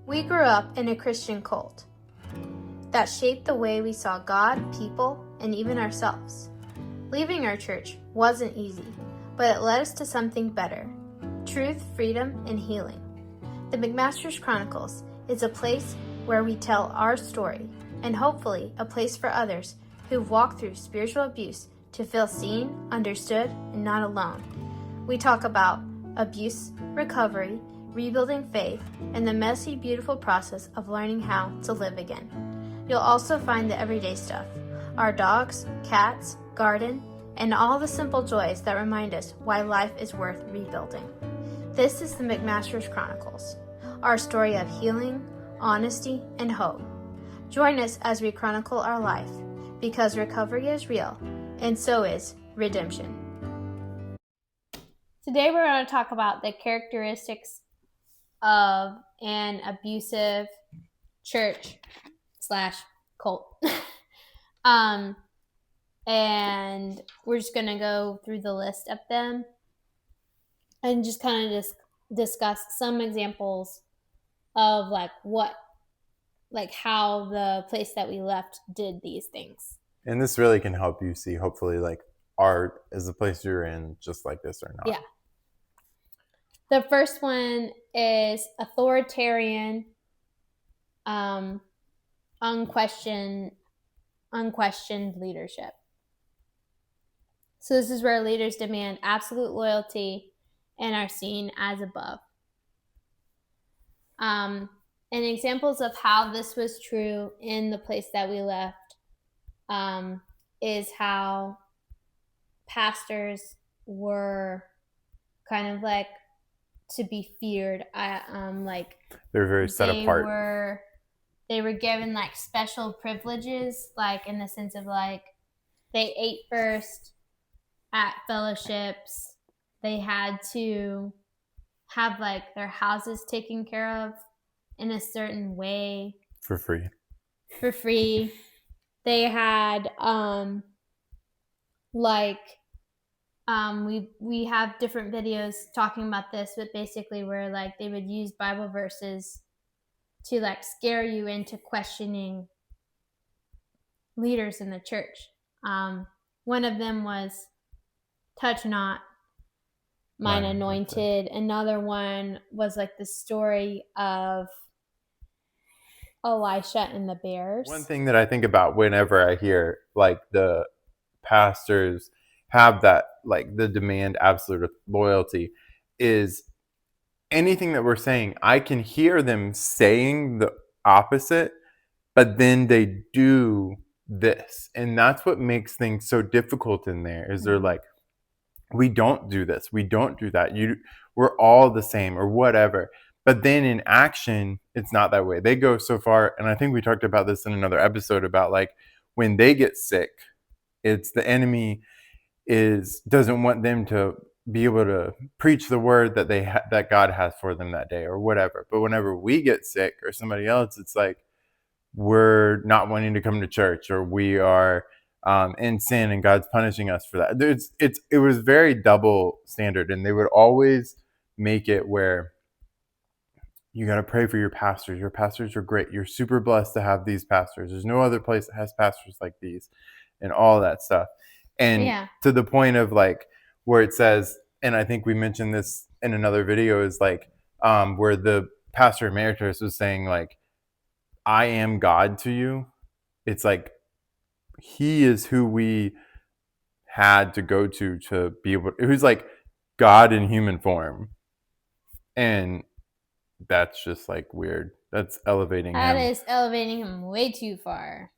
We grew up in a Christian cult that shaped the way we saw God, people, and even ourselves. Leaving our church wasn't easy, but it led us to something better: truth, freedom, and healing. The McMaster's Chronicles is a place where we tell our story, and hopefully a place for others who've walked through spiritual abuse to feel seen, understood, and not alone. We talk about abuse, recovery, rebuilding faith, and the messy, beautiful process of learning how to live again. You'll also find the everyday stuff: our dogs, cats, garden, and all the simple joys that remind us why life is worth rebuilding. This is the McMaster's Chronicles, our story of healing, honesty, and hope. Join us as we chronicle our life, because recovery is real, and so is redemption. Today we're going to talk about the characteristics of an abusive church/cult. And we're just going to go through the list of them and just kind of discuss some examples of how the place that we left did these things. And this really can help you see, hopefully, art is the place you're in just like this or not. Yeah. The first one is authoritarian, unquestioned leadership. So this is where leaders demand absolute loyalty and are seen as above. And examples of how this was true in the place that we left is how pastors were kind of to be feared. They're very set apart. They were given special privileges, in the sense of they ate first at fellowships. They had to have their houses taken care of in a certain way for free. They had we have different videos talking about this, but basically where they would use Bible verses to scare you into questioning leaders in the church. One of them was, "Touch not mine anointed." Another one was the story of Elisha and the bears. One thing that I think about whenever I hear the pastors have that the demand absolute loyalty is anything that we're saying. I can hear them saying the opposite, but then they do this, and that's what makes things so difficult in there. Is they're we don't do this, we don't do that, we're all the same or whatever. But then in action, it's not that way. They go so far, and I think we talked about this in another episode about when they get sick, it's the enemy doesn't want them to be able to preach the word that that God has for them that day or whatever. But whenever we get sick or somebody else, it's we're not wanting to come to church, or we are in sin and God's punishing us for that. It was very double standard, and they would always make it where you got to pray for your pastors. Your pastors are great. You're super blessed to have these pastors. There's no other place that has pastors like these, and all that stuff. And to the point of where it says, and I think we mentioned this in another video, is where the pastor emeritus was saying I am God to you. It's he is who we had to go to be able, who's God in human form. And that's just weird. That's elevating him. That is elevating him way too far.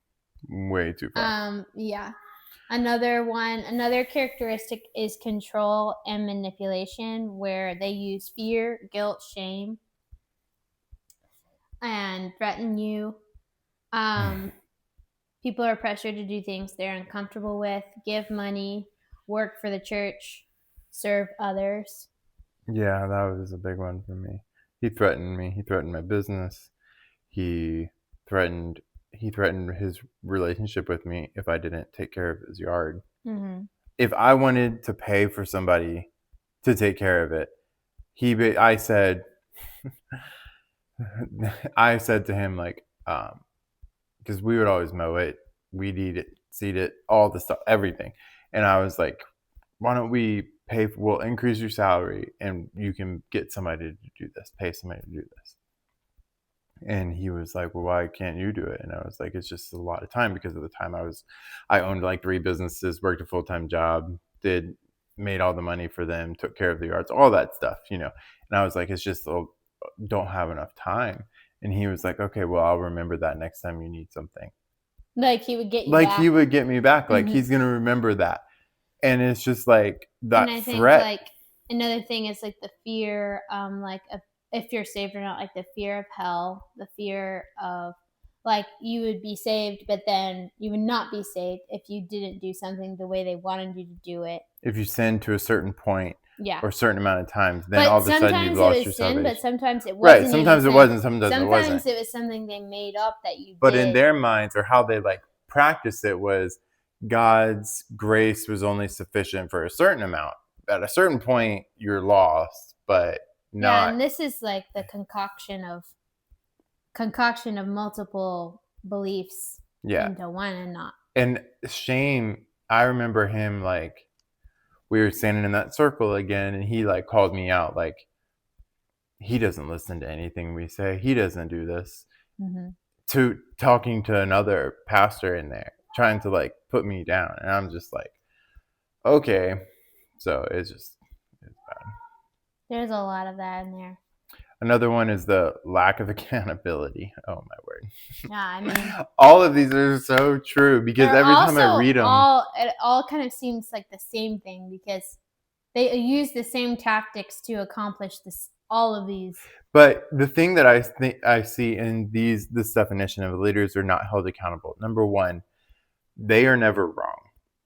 Way too far. Yeah. Another characteristic is control and manipulation, where they use fear, guilt, shame, and threaten you. People are pressured to do things they're uncomfortable with, give money, work for the church, serve others. Yeah, that was a big one for me. He threatened me. He threatened my business. He threatened his relationship with me if I didn't take care of his yard. Mm-hmm. If I wanted to pay for somebody to take care of it, I said, I said to him, like, because we would always mow it, weed eat it, seed it, all the stuff, everything. And I was like, why don't we we'll increase your salary and you can get somebody to do this, pay somebody to do this. And he was like, well, why can't you do it? And I was like, it's just a lot of time, because at the time I owned like 3 businesses, worked a full-time job, made all the money for them, took care of the yards, all that stuff, you know. And I was like, it's just, don't have enough time. And he was like, okay, well, I'll remember that next time you need something. Like he would get you Like back. he would get me back. Like he's going to remember that. And it's just like that and I think threat. like another thing is like the fear, like if you're saved or not, like the fear of hell, the fear of like you would be saved, but then you would not be saved if you didn't do something the way they wanted you to do it. If you sin to a certain point, yeah, or a certain amount of times, then but all of a sudden you've lost your sin, salvation. but sometimes it wasn't. Right, sometimes it wasn't, sometimes it wasn't. Sometimes it was something they made up that you but did. in their minds, or how they like practice it, was God's grace was only sufficient for a certain amount. At a certain point, you're lost, but not. Yeah, and this is like the concoction of multiple beliefs into one, and not. And shame, I remember him, like, we were standing in that circle again, and he like called me out, like, he doesn't listen to anything we say. He doesn't do this. To talking to another pastor in there, trying to like put me down. And I'm just like, okay. So it's bad. There's a lot of that in there. Another one is the lack of accountability. Oh my word. Yeah, I mean, all of these are so true, because every time I read them, it all kind of seems like the same thing, because they use the same tactics to accomplish all of these. But the thing that I see in this definition of leaders are not held accountable. Number one, they are never wrong.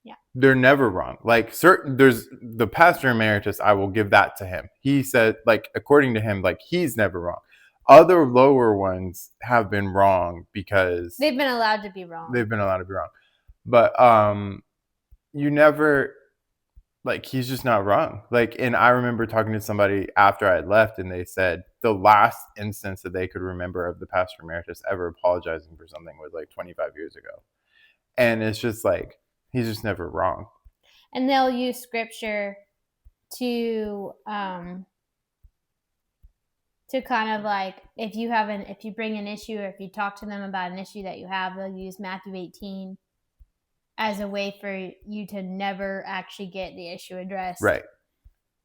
Yeah, they're never wrong. Like there's the pastor emeritus. I will give that to him. He said, like, according to him, like, he's never wrong. Other lower ones have been wrong because they've been allowed to be wrong. But you never. Like, he's just not wrong. Like, and I remember talking to somebody after I had left, and they said the last instance that they could remember of the pastor emeritus ever apologizing for something was like 25 years ago. And it's just like, he's just never wrong. And they'll use scripture to kind of like, if you bring an issue, or if you talk to them about an issue that you have, they'll use Matthew 18 as a way for you to never actually get the issue addressed. Right.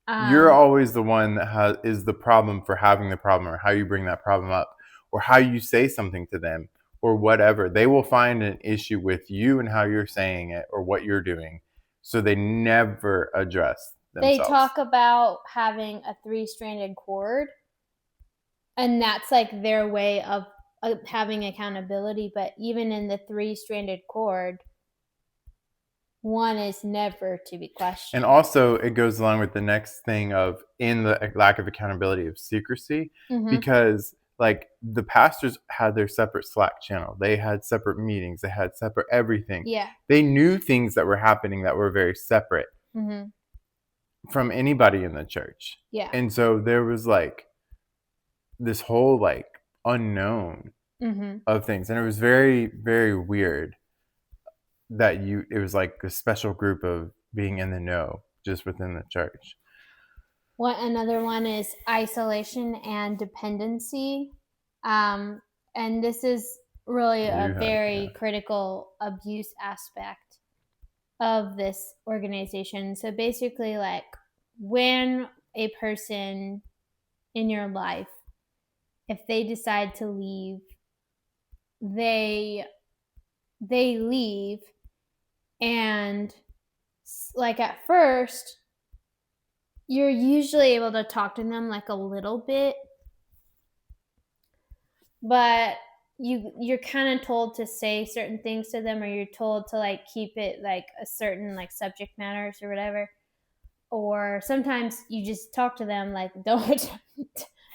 You're always the one that is the problem for having the problem, or how you bring that problem up, or how you say something to them, or whatever. They will find an issue with you and how you're saying it or what you're doing. So they never address themselves. They talk about having a 3-stranded cord, and that's like their way of having accountability. But even in the 3-stranded cord, one is never to be questioned. And also, it goes along with the next thing of, in the lack of accountability, of secrecy, because like the pastors had their separate Slack channel. They had separate meetings. They had separate everything. Yeah. They knew things that were happening that were very separate from anybody in the church. Yeah. And so there was like this whole like unknown of things. And it was very, very weird that it was like a special group of being in the know just within the church. Another one is isolation and dependency. And this is really a very critical abuse aspect of this organization. So basically, like, when a person in your life, if they decide to leave, they leave, and like at first you're usually able to talk to them like a little bit, but you're kind of told to say certain things to them, or you're told to like keep it like a certain like subject matters or whatever. Or sometimes you just talk to them like, don't.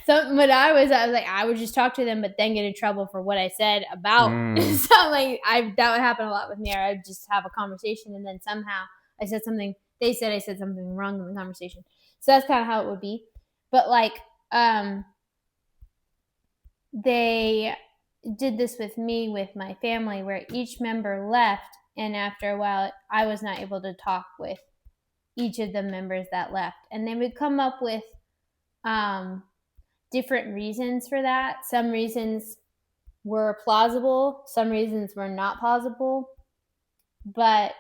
So when I was like, I would just talk to them, but then get in trouble for what I said about something. That would happen a lot with me. Or I'd just have a conversation, and then somehow I said something. They said I said something wrong in the conversation. So that's kind of how it would be. But like, they did this with me, with my family, where each member left, and after a while, I was not able to talk with each of the members that left. And they would come up with different reasons for that. Some reasons were plausible, some reasons were not plausible, but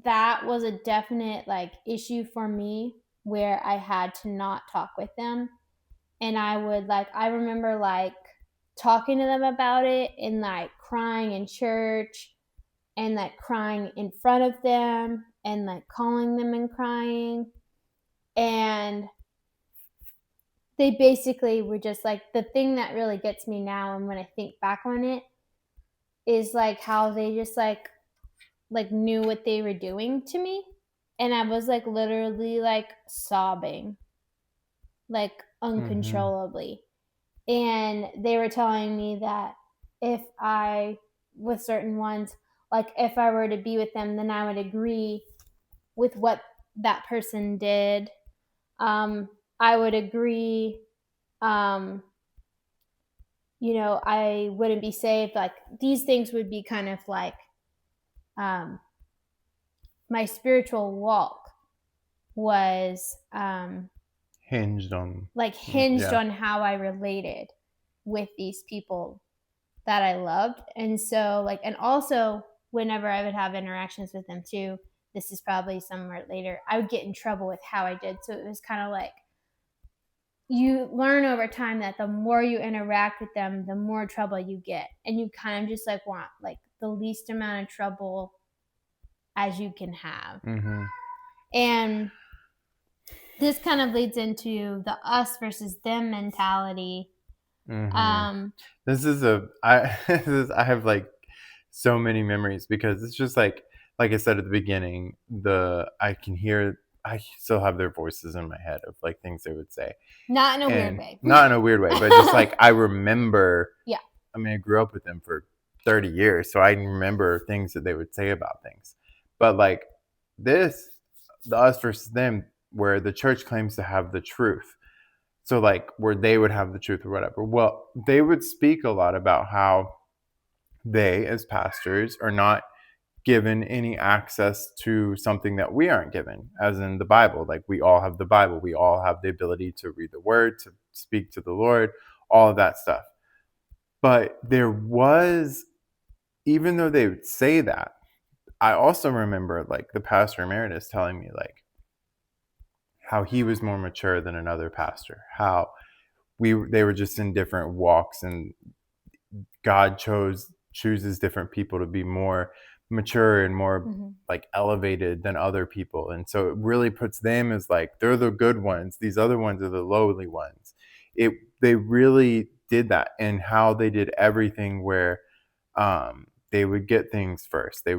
that was a definite issue for me, where I had to not talk with them. And I remember talking to them about it and crying in church and crying in front of them and calling them and crying. And they basically were just the thing that really gets me now, and when I think back on it, is how they just knew what they were doing to me. And I was literally sobbing uncontrollably. And they were telling me that if I, with certain ones, if I were to be with them, then I would agree with what that person did. I would agree, I wouldn't be saved. These things would be kind of my spiritual walk was hinged on on how I related with these people that I loved. And so and also whenever I would have interactions with them too, this is probably somewhere later, I would get in trouble with how I did. So it was kind of you learn over time that the more you interact with them, the more trouble you get. And you kind of just want the least amount of trouble as you can have. Mm-hmm. And this kind of leads into the us versus them mentality. Mm-hmm. I have so many memories, because it's just like I said at the beginning, I still have their voices in my head of things they would say. Not in a weird way. Not in a weird way, but just I remember. Yeah. I mean, I grew up with them for 30 years, so I remember things that they would say about things. But the us versus them, where the church claims to have the truth. So where they would have the truth or whatever. Well, they would speak a lot about how they, as pastors, are not given any access to something that we aren't given, as in the Bible. We all have the Bible. We all have the ability to read the word, to speak to the Lord, all of that stuff. But there was, even though they would say that, I also remember the pastor emeritus telling me how he was more mature than another pastor, how they were just in different walks, and God chooses different people to be more mature and more elevated than other people. And so it really puts them as they're the good ones, these other ones are the lowly ones. They really did that, and how they did everything, where they would get things first. There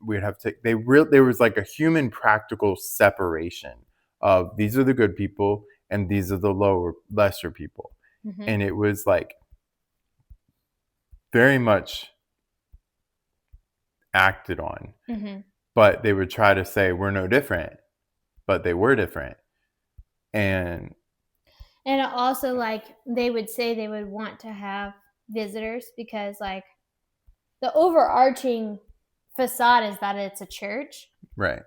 was a human practical separation of these are the good people and these are the lesser people. Mm-hmm. And it was very much acted on. Mm-hmm. But they would try to say we're no different, but they were different. And also they would say they would want to have visitors, because the overarching facade is that it's a church, right?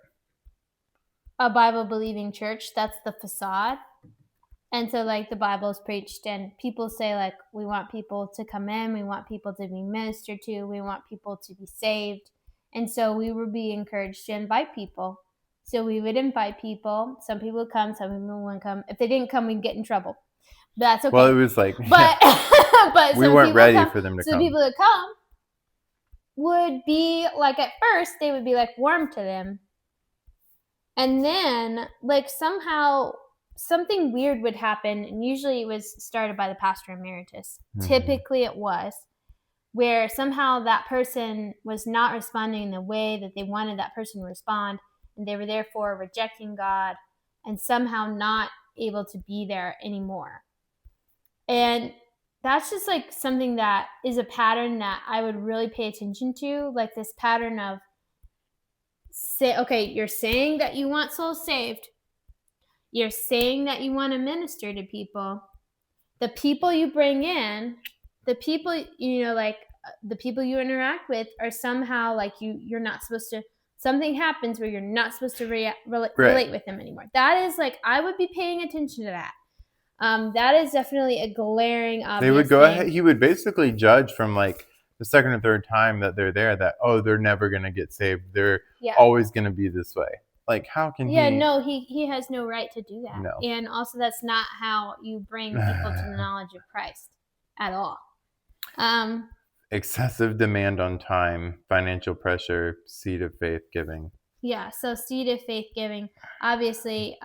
A Bible believing church. That's the facade. And so the Bible is preached, and people say we want people to come in, we want people to be ministered to, we want people to be saved. And so we would be encouraged to invite people. So we would invite people. Some people would come, some people wouldn't come. If they didn't come, we'd get in trouble. That's okay. Well, it was but we weren't ready for them to come. So people that come would be at first they would be warm to them, and then somehow something weird would happen, and usually it was started by the pastor emeritus. Mm-hmm. Typically it was, where somehow that person was not responding in the way that they wanted that person to respond, and they were therefore rejecting God and somehow not able to be there anymore. And that's just something that is a pattern that I would really pay attention to, this pattern of you're saying that you want souls saved, you're saying that you want to minister to people, the people you bring in, the people, like the people you interact with are somehow like you're not supposed to, something happens where you're not supposed to relate with them anymore. That is like, I would be paying attention to that. That is definitely a glaring obvious They would go thing. ahead. He would basically judge from like the second or third time that they're there that, oh, they're never going to get saved. They're always going to be this way. Like, how can he? No, he has no right to do that. No. And also, that's not how you bring people to the knowledge of Christ at all. Excessive demand on time, financial pressure, seed of faith giving. Yeah, so seed of faith giving, obviously.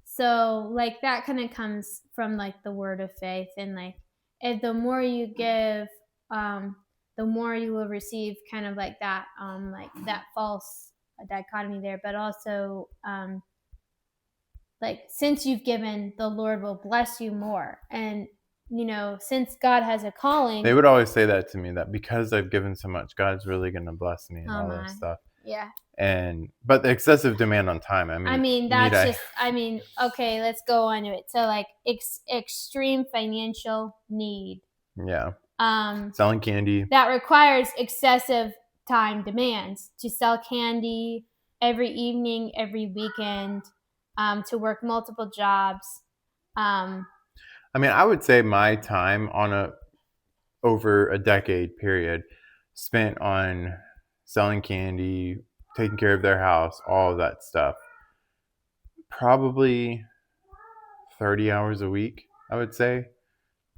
So like that kind of comes from like the word of faith, and like if the more you give, the more you will receive, kind of like that false dichotomy there. But also, like since you've given, the Lord will bless you more. And since God has a calling, they would always say that to me, that because I've given so much, God's really going to bless me and all that stuff. Yeah. But the excessive demand on time, okay, let's go on to it. So like extreme financial need. Yeah. Selling candy. That requires excessive time demands to sell candy every evening, every weekend, to work multiple jobs. I would say my time over a decade period spent on selling candy, taking care of their house, all of that stuff, probably 30 hours a week, I would say,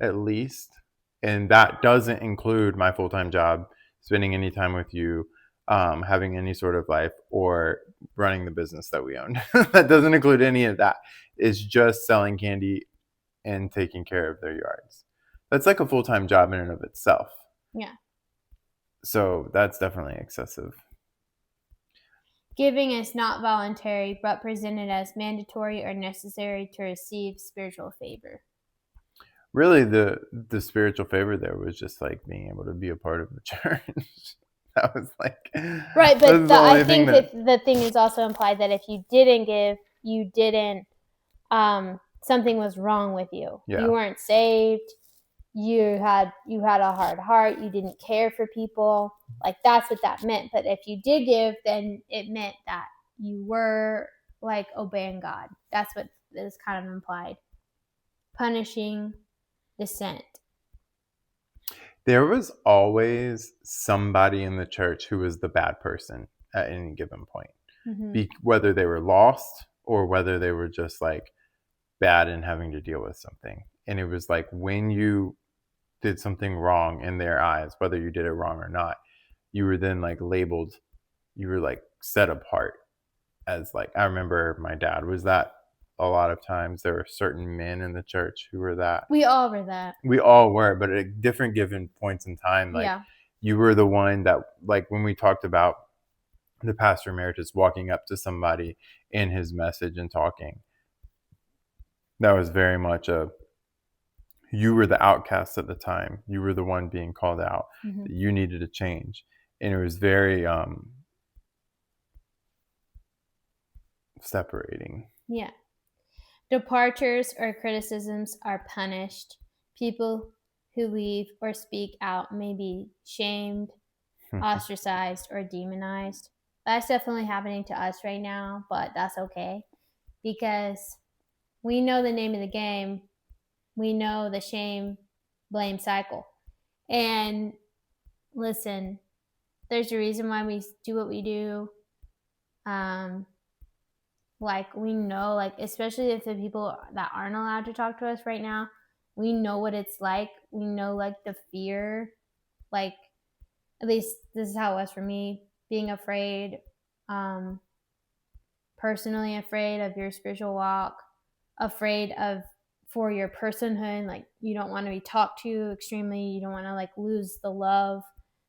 at least. And that doesn't include my full-time job, spending any time with you, having any sort of life, or running the business that we own. That doesn't include any of that. It's just selling candy and taking care of their yards. That's like a full-time job in and of itself. Yeah. So that's definitely excessive. Giving is not voluntary, but presented as mandatory or necessary to receive spiritual favor. Really, the spiritual favor there was just like being able to be a part of the church. That was like right, but I think that the thing is also implied that if you didn't give, you didn't. Something was wrong with you. Yeah. You weren't saved. You had a hard heart. You didn't care for people. Like that's what that meant. But if you did give, then it meant that you were like obeying God. That's what is kind of implied. Punishing dissent. There was always somebody in the church who was the bad person at any given point. Mm-hmm. Whether they were lost or whether they were just like bad and having to deal with something. And it was like when you did something wrong in their eyes, whether you did it wrong or not, you were then like labeled, you were like set apart as like, I remember my dad was that a lot of times. There were certain men in the church who were that. We all were that. We all were, but at different given points in time, like you were the one that, like when we talked about the pastor emeritus walking up to somebody in his message and talking, that was very much you were the outcast at the time. You were the one being called out. Mm-hmm. You needed to change. And it was very separating. Yeah. Departures or criticisms are punished. People who leave or speak out may be shamed, ostracized, or demonized. That's definitely happening to us right now, but that's okay because we know the name of the game. We know the shame, blame cycle. And listen, there's a reason why we do what we do. Like we know, like especially if the people that aren't allowed to talk to us right now, we know what it's like. We know like the fear, like at least this is how it was for me, being afraid, personally afraid of your spiritual walk, afraid of for your personhood, like you don't want to be talked to extremely, you don't want to like lose the love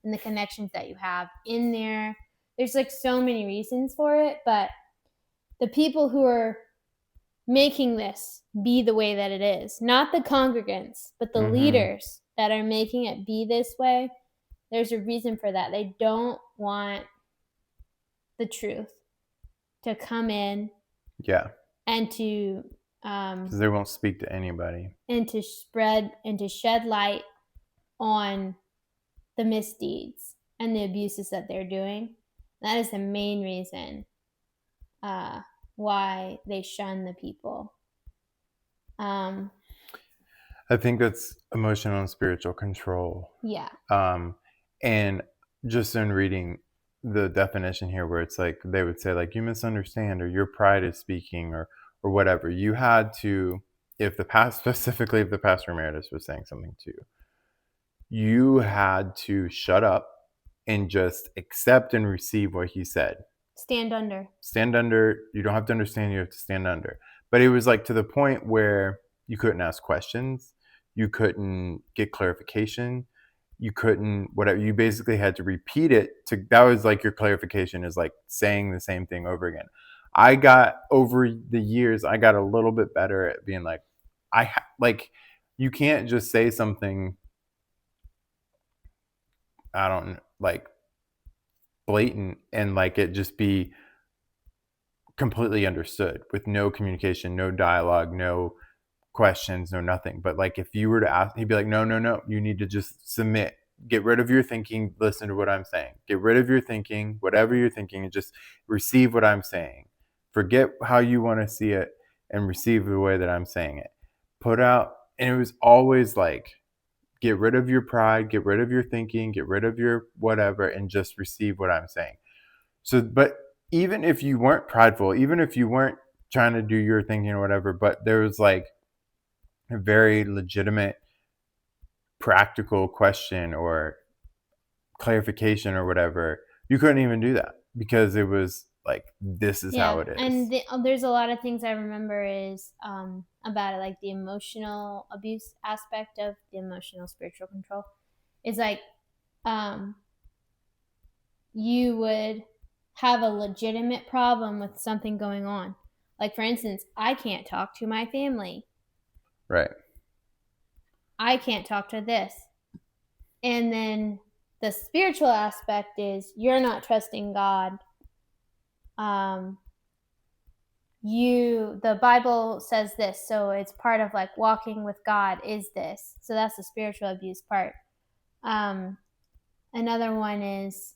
and the connections that you have in there. There's like so many reasons for it, but the people who are making this be the way that it is, not the congregants, but the leaders that are making it be this way, there's a reason for that. They don't want the truth to come in and to Because they won't speak to anybody. And to shed light on the misdeeds and the abuses that they're doing. That is the main reason why they shun the people. I think that's emotional and spiritual control. Yeah. And just in reading the definition here, where it's like they would say like you misunderstand, or your pride is speaking, or whatever. You had to, specifically if the pastor emeritus was saying something to you, you had to shut up and just accept and receive what he said. Stand under. You don't have to understand, you have to stand under. But it was like to the point where you couldn't ask questions, you couldn't get clarification, you couldn't whatever. You basically had to repeat it. That was like your clarification, is like saying the same thing over again. I got, over the years, I got a little bit better at being like, you can't just say something, I don't like, blatant and like it just be completely understood with no communication, no dialogue, no questions, no nothing. But like if you were to ask, he'd be like, no, you need to just submit, get rid of your thinking, listen to what I'm saying, get rid of your thinking, whatever you're thinking, and just receive what I'm saying. Forget how you want to see it and receive the way that I'm saying it. Put out, and it was always like, get rid of your pride, get rid of your thinking, get rid of your whatever, and just receive what I'm saying. So, but even if you weren't prideful, even if you weren't trying to do your thinking or whatever, but there was like a very legitimate, practical question or clarification or whatever, you couldn't even do that because it was like, this is how it is. And there's a lot of things I remember is about it, like the emotional abuse aspect of the emotional spiritual control is like you would have a legitimate problem with something going on. Like, for instance, I can't talk to my family. Right. I can't talk to this. And then the spiritual aspect is you're not trusting God. The Bible says this, so it's part of like walking with God is this. So that's the spiritual abuse part. Another one is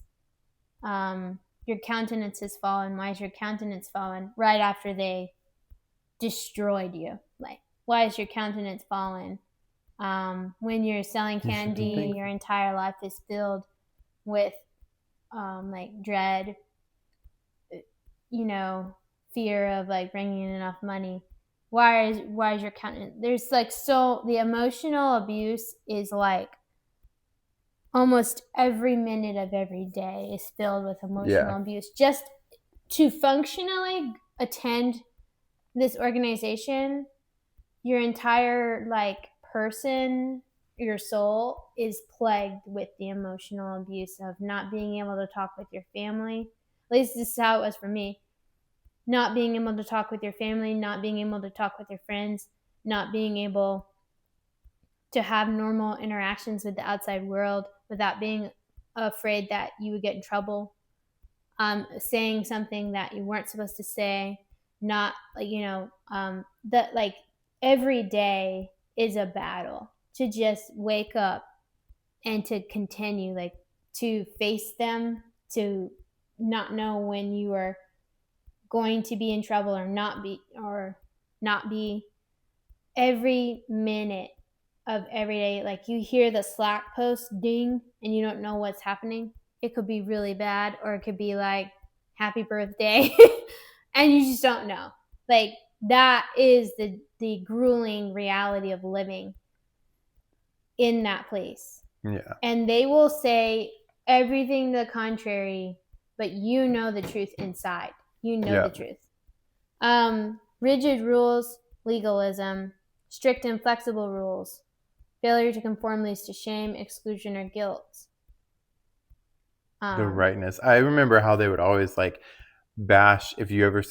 your countenance has fallen. Why is your countenance fallen? Right after they destroyed you. Like, why is your countenance fallen? When you're selling candy, your entire life is filled with like dread, fear of like bringing in enough money. Why is your countenance? There's like, so the emotional abuse is like almost every minute of every day is filled with emotional abuse. Just to functionally attend this organization, your entire like person, your soul is plagued with the emotional abuse of not being able to talk with your family. At least this is how it was for me. Not being able to talk with your family, not being able to talk with your friends, not being able to have normal interactions with the outside world without being afraid that you would get in trouble, saying something that you weren't supposed to say, not like, that like every day is a battle to just wake up and to continue, like to face them, to not know when you are going to be in trouble or not be. Every minute of every day, like you hear the Slack post ding and you don't know what's happening. It could be really bad, or it could be like happy birthday and you just don't know. Like, that is the grueling reality of living in that place. Yeah. And they will say everything to the contrary, but you know the truth inside. You know the truth. Rigid rules, legalism, strict and flexible rules. Failure to conform leads to shame, exclusion, or guilt. The rightness. I remember how they would always like bash if you ever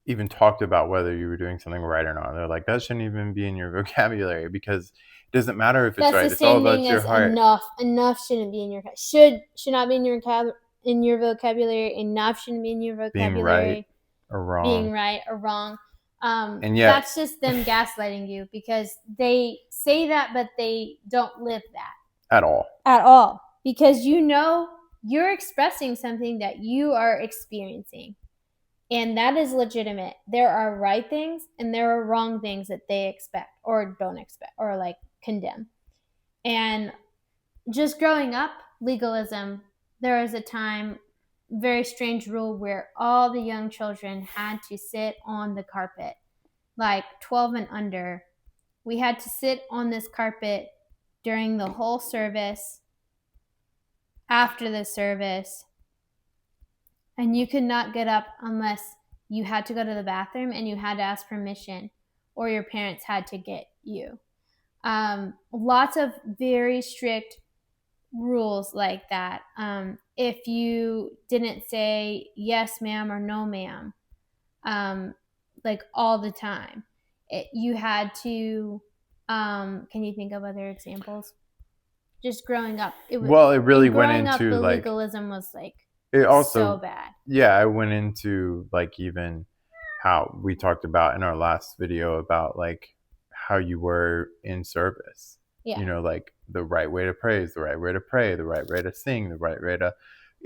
even talked about whether you were doing something right or not. They're like, that shouldn't even be in your vocabulary because it doesn't matter if it's right. It's all about your heart. Enough shouldn't be in your should not be in your vocabulary. Enough shouldn't be in your vocabulary. Being right or wrong. Being right or wrong. And yet, that's just them gaslighting you, because they say that, but they don't live that at all, because you're expressing something that you are experiencing, and that is legitimate. There are right things and there are wrong things that they expect or don't expect or like condemn. And just growing up, legalism, there was a time, very strange rule, where all the young children had to sit on the carpet, like 12 and under. We had to sit on this carpet during the whole service, after the service, and you could not get up unless you had to go to the bathroom and you had to ask permission, or your parents had to get you. Lots of very strict rules like that. If you didn't say yes ma'am or no ma'am, like all the time, you had to, can you think of other examples? Just growing up, it really went into up, the like legalism was like it also so bad. Yeah, I went into like even how we talked about in our last video about like how you were in service. Yeah. You know, like the right way to praise, the right way to pray, the right way to sing, the right way to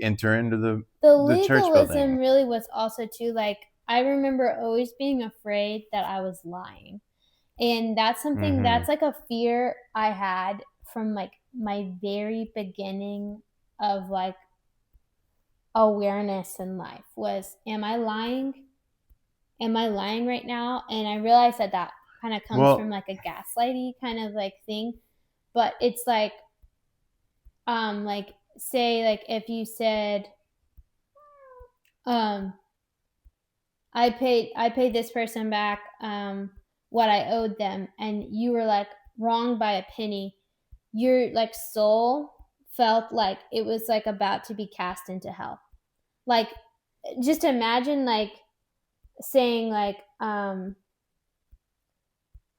enter into the church building. Legalism really was also too, like, I remember always being afraid that I was lying. And that's something that's like a fear I had from like my very beginning of like awareness in life was, am I lying? Am I lying right now? And I realized that kind of comes from like a gaslighty kind of like thing. But it's like say like if you said, I paid this person back what I owed them, and you were like wrong by a penny, your like soul felt like it was like about to be cast into hell. Like, just imagine like saying like,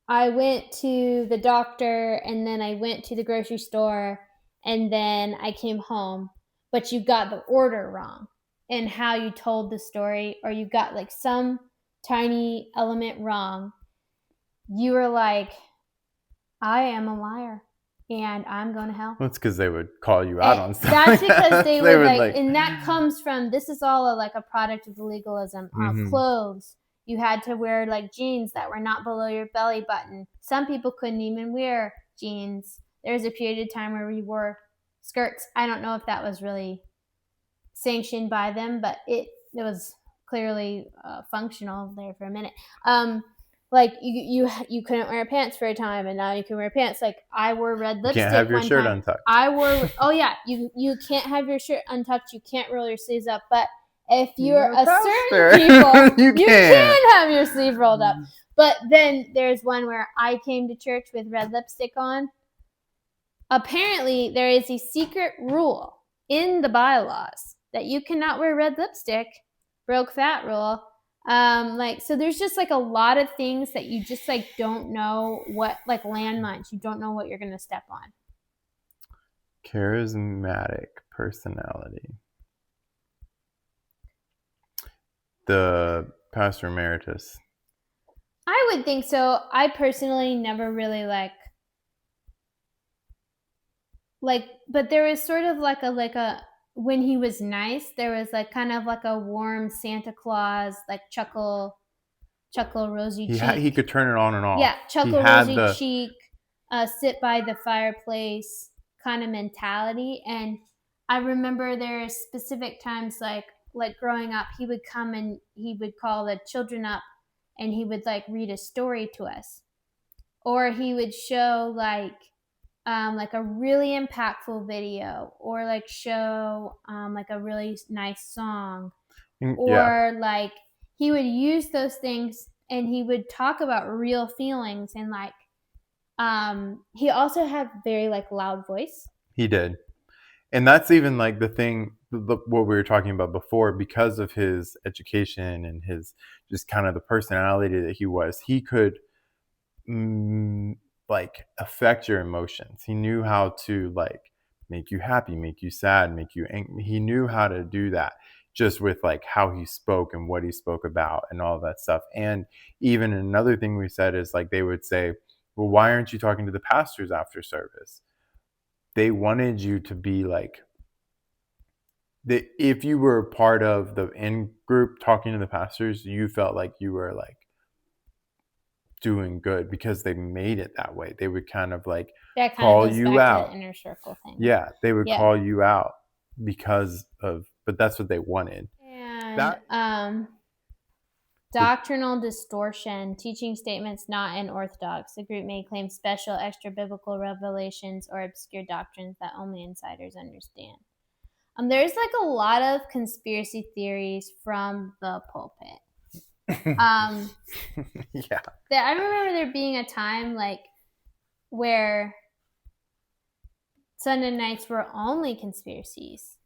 I went to the doctor and then I went to the grocery store and then I came home, but you got the order wrong and how you told the story, or you got like some tiny element wrong. You were like, I am a liar and I'm going to hell. Well, it's because they would call you out on stuff. That's because they would like, and that comes from, this is all like a product of the legalism. Clothes. You had to wear like jeans that were not below your belly button. Some people couldn't even wear jeans. There was a period of time where we wore skirts. I don't know if that was really sanctioned by them, but it was clearly functional there for a minute. Like you couldn't wear pants for a time, and now you can wear pants. Like I wore red lipstick. You can't have your shirt untucked. You can't have your shirt untucked. You can't roll your sleeves up, but if you're a certain people, you can have your sleeve rolled up. But then there's one where I came to church with red lipstick on. Apparently, there is a secret rule in the bylaws that you cannot wear red lipstick. Broke that rule. So there's just like a lot of things that you just like don't know what, like landmines. You don't know what you're gonna step on. Charismatic personality. The pastor emeritus. I would think so. I personally never really but there was sort of like a when he was nice, there was like kind of like a warm Santa Claus, like chuckle rosy cheek. He could turn it on and off. Yeah, chuckle rosy cheek, sit by the fireplace kind of mentality. And I remember there are specific times like growing up, he would come and he would call the children up and he would like read a story to us, or he would show like a really impactful video, or like show like a really nice song, or like he would use those things and he would talk about real feelings. And like he also had very like loud voice. He did. And that's even like the thing, what we were talking about before, because of his education and his just kind of the personality that he could like affect your emotions. He knew how to like make you happy, make you sad, make you angry. He knew how to do that. just with like how he spoke and what he spoke about and all that stuff. And even another thing we said is like they would say, well, why aren't you talking to the pastors after service? They wanted you to be like, if you were part of the in group talking to the pastors, you felt like you were like doing good because they made it that way. They would kind of like That kind call of goes you back out. to the inner circle thing. Yeah, they would Yeah. call you out because of, but that's what they wanted. And doctrinal distortion, teaching statements not in orthodox. The group may claim special extra biblical revelations or obscure doctrines that only insiders understand. There's like a lot of conspiracy theories from the pulpit. Yeah. I remember there being a time like where Sunday nights were only conspiracies.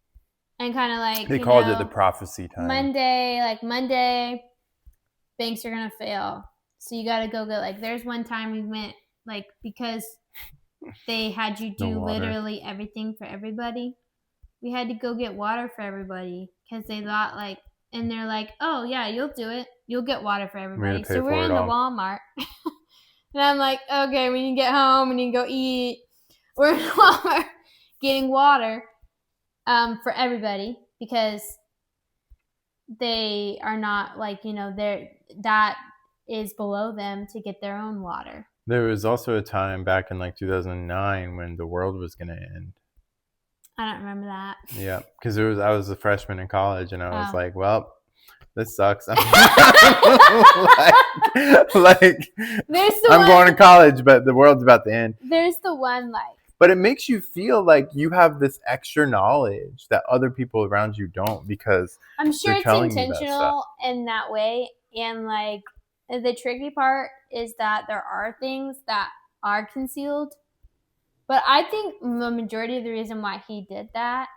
And kind of like they called it the prophecy time. Monday, banks are gonna fail, so you got to go get like. There's one time we went like because they had you do literally everything for everybody. We had to go get water for everybody because they thought like, and they're like, oh yeah, you'll do it. You'll get water for everybody. So we're in the Walmart, and I'm like, okay, we need to get home. We need to go eat. We're in the Walmart getting water. For everybody because they are not like, that is below them to get their own water. There was also a time back in like 2009 when the world was going to end. I don't remember that. Yeah, because I was a freshman in college and I was like, well, this sucks. I'm going to college, but the world's about to end. There's the one like. But it makes you feel like you have this extra knowledge that other people around you don't because I'm sure it's intentional in that way. And like the tricky part is that there are things that are concealed. But I think the majority of the reason why he did that,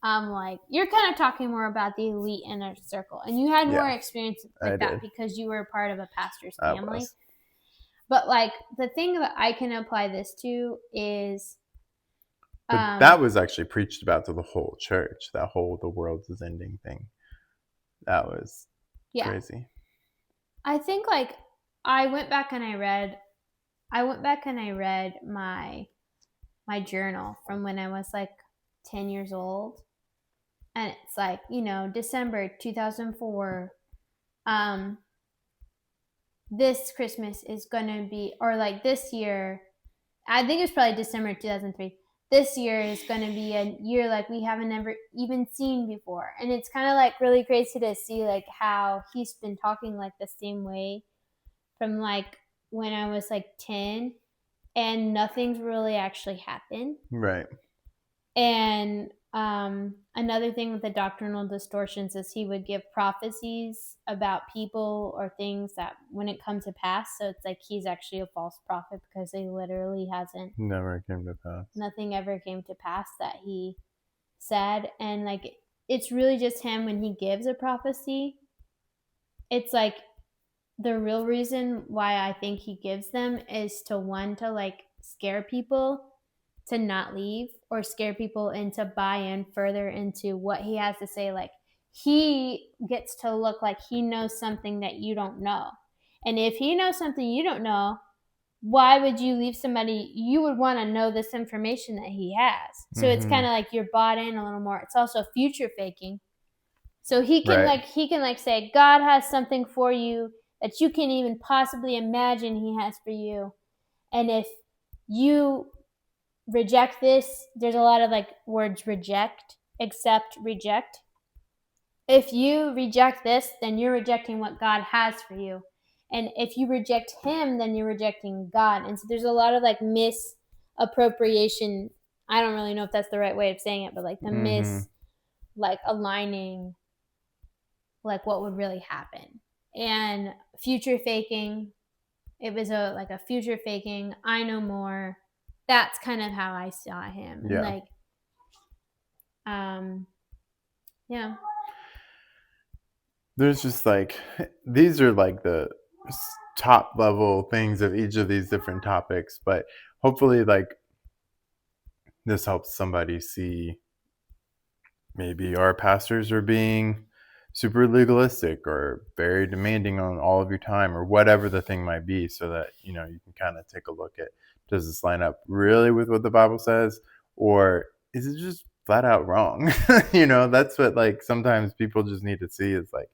like you're kind of talking more about the elite inner circle. And you had more experience with that because you were part of a pastor's family. But like the thing that I can apply this to is, but that was actually preached about to the whole church. That whole the world is ending thing. That was crazy. I think like I went back and I read my journal from when I was like 10 years old, and it's like December 2004. This Christmas is gonna be, or like this year, I think it's probably December 2003. This year is gonna be a year like we haven't ever even seen before, and it's kind of like really crazy to see like how he's been talking like the same way from like when I was like 10, and nothing's really actually happened. Right. And another thing with the doctrinal distortions is he would give prophecies about people or things that wouldn't come to pass. So it's like he's actually a false prophet because they literally never came to pass. Nothing ever came to pass that he said. And like it's really just him when he gives a prophecy. It's like the real reason why I think he gives them is to like scare people to not leave, or scare people into buy in further into what he has to say. Like he gets to look like he knows something that you don't know. And if he knows something you don't know, why would you leave somebody? You would want to know this information that he has. So it's kind of like you're bought in a little more. It's also future faking. So he can say, God has something for you that you can't even possibly imagine he has for you. And if you reject this, there's a lot of like words: reject, accept, reject. If you reject this, then you're rejecting what God has for you. And if you reject him, then you're rejecting God. And so there's a lot of like misappropriation. I don't really know if that's the right way of saying it, but like the like aligning like what would really happen. And future faking, it was a future faking, I know more. That's kind of how I saw him. Yeah. And like, yeah. There's just like, these are like the top level things of each of these different topics, but hopefully like this helps somebody see maybe our pastors are being super legalistic or very demanding on all of your time or whatever the thing might be, so that you can kind of take a look at, does this line up really with what the Bible says, or is it just flat out wrong? That's what, like, sometimes people just need to see, is like,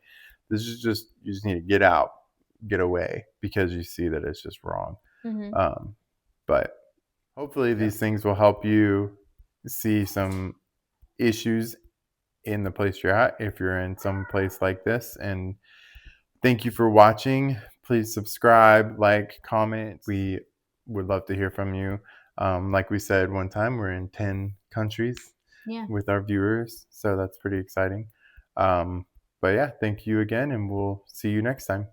this is just, you just need to get away, because you see that it's just wrong. Mm-hmm. But hopefully these things will help you see some issues in the place you're at, if you're in some place like this. And thank you for watching. Please subscribe, like, comment. We would love to hear from you. Like we said one time, we're in 10 countries with our viewers, so that's pretty exciting. But yeah, thank you again, and we'll see you next time.